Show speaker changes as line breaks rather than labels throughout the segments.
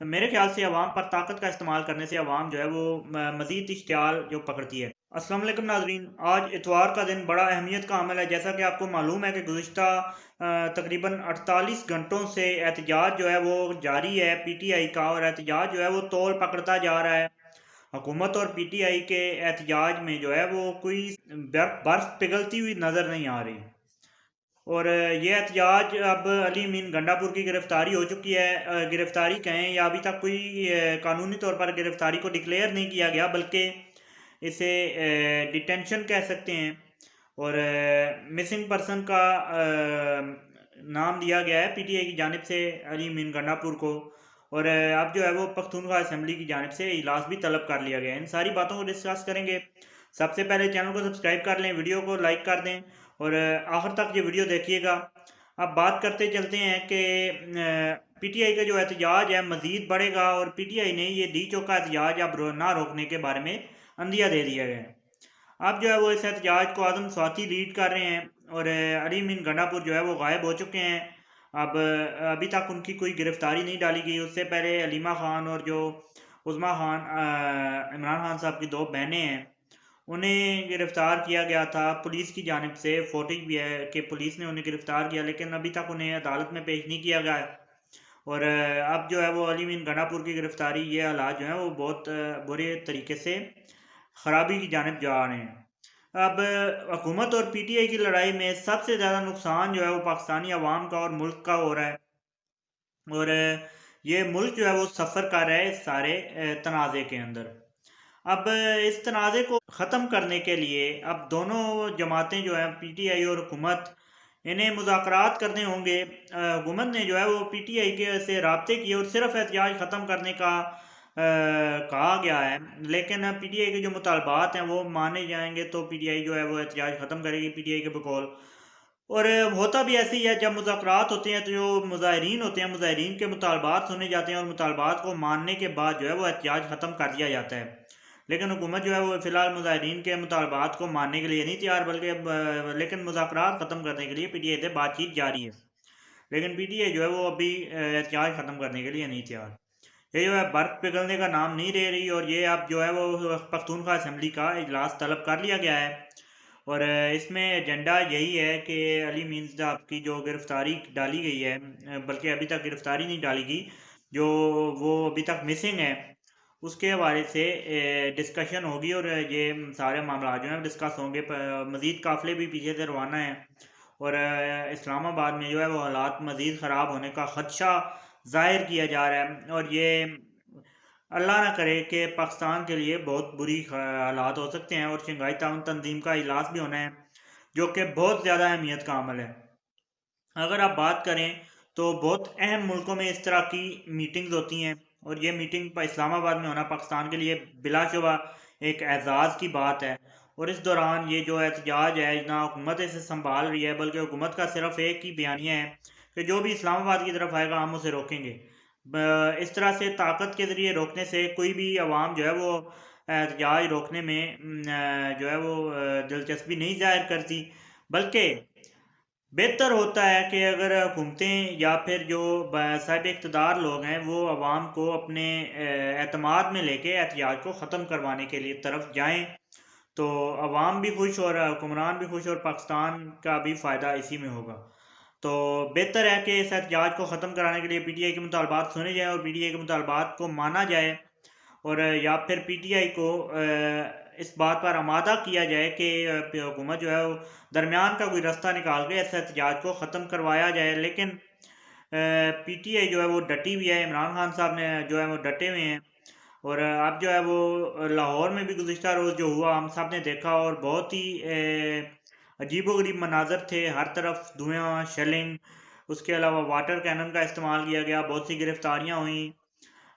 मेरे ख्याल से अवाम पर ताकत का इस्तेमाल करने से अवाम जो है वो मज़ीद इश्तियाल जो पकड़ती है। अस्सलाम वालेकुम नाज़रीन, आज इतवार का दिन बड़ा अहमियत का अमल है। जैसा कि आपको मालूम है कि गुज़िश्ता तकरीबन 48 घंटों से एहतजाज जो है वो जारी है पीटीआई का, और एहतजाज जो है वो तौल पकड़ता जा रहा है। हुकूमत और पीटीआई के एहतजाज में जो है वो कोई बर्फ पिघलती हुई नज़र नहीं आ रही। और ये एहतजाज अब अली मीन गंडापुर की गिरफ्तारी हो चुकी है। गिरफ्तारी कहें या अभी तक कोई कानूनी तौर पर गिरफ्तारी को डिक्लेयर नहीं किया गया, बल्कि इसे डिटेंशन कह सकते हैं। और मिसिंग पर्सन का नाम दिया गया है पीटीआई की जानिब से अली मीन गंडापुर को। और अब जो है वो पख्तूनख्वा असेंबली की जानिब से इजलास भी तलब कर लिया गया है। इन सारी बातों को डिस्कस करेंगे। सबसे पहले चैनल को सब्सक्राइब कर लें, वीडियो को लाइक कर दें और आखिर तक ये वीडियो देखिएगा। अब बात करते चलते हैं कि पीटीआई का जो एहतजाज है मज़ीद बढ़ेगा, और पीटीआई ने ये डी चौका एहतजाज अब ना रोकने के बारे में अंदिया दे दिया गया है। अब जो है वो इस एहतजाज को आज़म स्वाति लीड कर रहे हैं, और अली मीन गंडापुर जो है वो गायब हो चुके हैं। अब अभी तक उनकी कोई गिरफ्तारी नहीं डाली गई। उससे पहले अलीमा खान और जो उज़मा खान, इमरान खान साहब की दो बहनें हैं, उन्हें गिरफ्तार किया गया था पुलिस की जानिब से। फोटेज भी है कि पुलिस ने उन्हें गिरफ्तार किया, लेकिन अभी तक उन्हें अदालत में पेश नहीं किया गया है। और अब जो है वो अली मीन गंडापुर की गिरफ्तारी, ये हालात जो हैं वो बहुत बुरे तरीके से खराबी की जानिब जा रहे हैं। अब हुकूमत और पीटीआई की लड़ाई में सबसे ज़्यादा नुकसान जो है वो पाकिस्तानी अवाम का और मुल्क का हो रहा है। और ये मुल्क जो है वो सफ़र कर रहा है इस सारे तनाज़े के अंदर। अब इस तनाज़े को ख़त्म करने के लिए अब दोनों जमातें जो हैं पीटीआई और हुकूमत, इन्हें मुज़ाकरात करने होंगे। हुकूमत ने जो है वो पीटीआई के से राब्ते किए और सिर्फ एहतजाज ख़त्म करने का कहा गया है, लेकिन पीटीआई के जो मुतालबात हैं वो माने जाएंगे तो पीटीआई जो है वो एहतजाज ख़त्म करेगी पीटीआई के बकौल। और होता भी ऐसे ही है, जब मुज़ाकरात होते हैं तो जो मुज़ाहिरीन होते हैं, मुज़ाहिरीन के मुतालबात सुने जाते हैं और मुतालबात को मानने के बाद जो है वो एहतजाज ख़त्म कर दिया जाता है। लेकिन हुकूमत जो है वो फ़िलहाल मुज़ाहिरीन के मुतालबात को मानने के लिए नहीं तैयार, बल्कि लेकिन मुज़ाकरात ख़त्म करने के लिए पीटीआई से बातचीत जारी है। लेकिन पीटीआई जो है वो अभी एहतजाज ख़त्म करने के लिए नहीं तैयार। ये जो है बर्फ़ पिघलने का नाम नहीं ले रही, और ये अब जो है वो पख्तूनख्वा असेंबली का इजलास तलब कर लिया गया है। और इसमें एजेंडा यही है कि अली मीन साहब की जो गिरफ्तारी डाली गई है, बल्कि अभी तक गिरफ्तारी नहीं डाली गई, जो वो अभी तक मिसिंग है, उसके हवाले से डिस्कशन होगी। और ये सारे मामला जो हैं डिस्कस होंगे। मज़ीद काफ़िले भी पीछे से रवाना है, और इस्लामाबाद में जो है वो हालात मज़ीद ख़राब होने का ख़दशा ज़ाहिर किया जा रहा है। और ये अल्लाह ना करे कि पाकिस्तान के लिए बहुत बुरी हालात हो सकते हैं। और शंघाई ताउन तंजीम का इजलास भी होना है, जो कि बहुत ज़्यादा अहमियत का अमल है। अगर आप बात करें तो बहुत अहम मुल्कों में इस तरह की मीटिंग्स होती हैं, और ये मीटिंग इस्लामाबाद में होना पाकिस्तान के लिए बिलाशुबा एक एजाज़ की बात है। और इस दौरान ये जो एहतजाज है ना हुकूमत इसे संभाल रही है, बल्कि हुकूमत का सिर्फ एक ही बयानिया है कि जो भी इस्लामाबाद की तरफ आएगा हम उसे रोकेंगे। इस तरह से ताकत के ज़रिए रोकने से कोई भी आवाम जो है वो एहतजाज रोकने में जो है वो दिलचस्पी नहीं जाहिर करती। बल्कि बेहतर होता है कि अगर हुकूमतें या फिर जो साहिब इक़्तिदार लोग हैं वो आवाम को अपने एतमाद में लेके एहतजाज को ख़त्म करवाने के लिए तरफ जाएं, तो अवाम भी खुश और हुक्मरान भी खुश, और पाकिस्तान का भी फ़ायदा इसी में होगा। तो बेहतर है कि इस एहतजाज को ख़त्म कराने के लिए पीटीआई के मुतालबात सुने जाएँ और पीटीआई के मुतालबात को माना जाए। और या फिर पीटीआई को इस बात पर आमादा किया जाए कि हुकूमत जो है वो दरमियान का कोई रास्ता निकाल के इस एहतजाज को ख़त्म करवाया जाए। लेकिन पीटीआई जो है वो डटी हुई है, इमरान खान साहब ने जो है वो डटे हुए हैं। और अब जो है वो लाहौर में भी गुज़िश्ता रोज़ जो हुआ हम सब ने देखा, और बहुत ही अजीबोगरीब मनाजर थे। हर तरफ धुआं, शेलिंग, उसके अलावा वाटर कैनन का इस्तेमाल किया गया, बहुत सी गिरफ्तारियाँ हुई।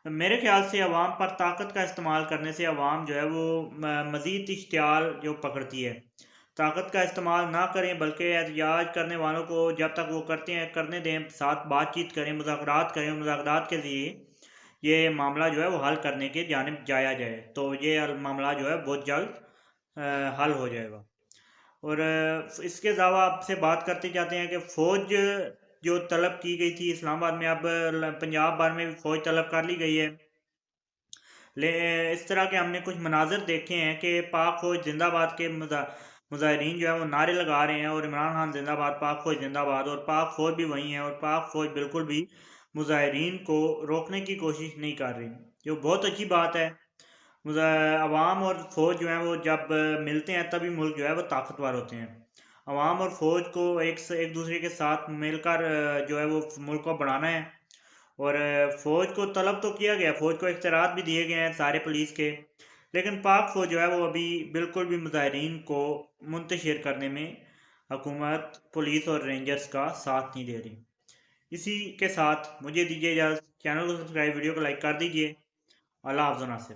मेरे ख्याल से अवाम पर ताकत का इस्तेमाल करने से अवाम जो है वो मज़ीद इश्तियाल जो पकड़ती है। ताकत का इस्तेमाल ना करें, बल्कि एहतजाज करने वालों को जब तक वो करते हैं करने दें, साथ बातचीत करें, मुज़ाकरात करें, मुज़ाकरात के ज़रिए ये मामला जो है वो हल करने की जानिब जाया जाए, तो ये मामला जो है बहुत जल्द हल हो जाएगा। और इसके अलावा आपसे बात करते जाते हैं कि फ़ौज जो तलब की गई थी इस्लामाबाद में, अब पंजाब भर में भी फ़ौज तलब कर ली गई है। ले इस तरह के हमने कुछ मनाजर देखे हैं कि पाक फ़ौज जिंदाबाद के मुजाहिरीन जो है वो नारे लगा रहे हैं, और इमरान खान जिंदाबाद, पाक फ़ौज जिंदाबाद, और पाक फ़ौज भी वही है, और पाक फ़ौज बिल्कुल भी मुजाहिरीन को रोकने की कोशिश नहीं कर रही, जो बहुत अच्छी बात है। अवाम और फ़ौज जो है वो जब मिलते हैं तभी मुल्क जो है वो ताकतवर होते हैं। अवाम और फ़ौज को एक दूसरे के साथ मिलकर जो है वो मुल्क को बढ़ाना है। और फ़ौज को तलब तो किया गया, फ़ौज को इख्तियारात भी दिए गए हैं सारे पुलिस के, लेकिन पाक फ़ौज जो है वो अभी बिल्कुल भी मुजाहिरीन को मुंतशिर करने में हुकूमत, पुलिस और रेंजर्स का साथ नहीं दे रही। इसी के साथ मुझे दीजिए इजाज़त। चैनल को सब्सक्राइब, वीडियो को लाइक कर दीजिए। अल्लाह हाफ़िज़ नासिर।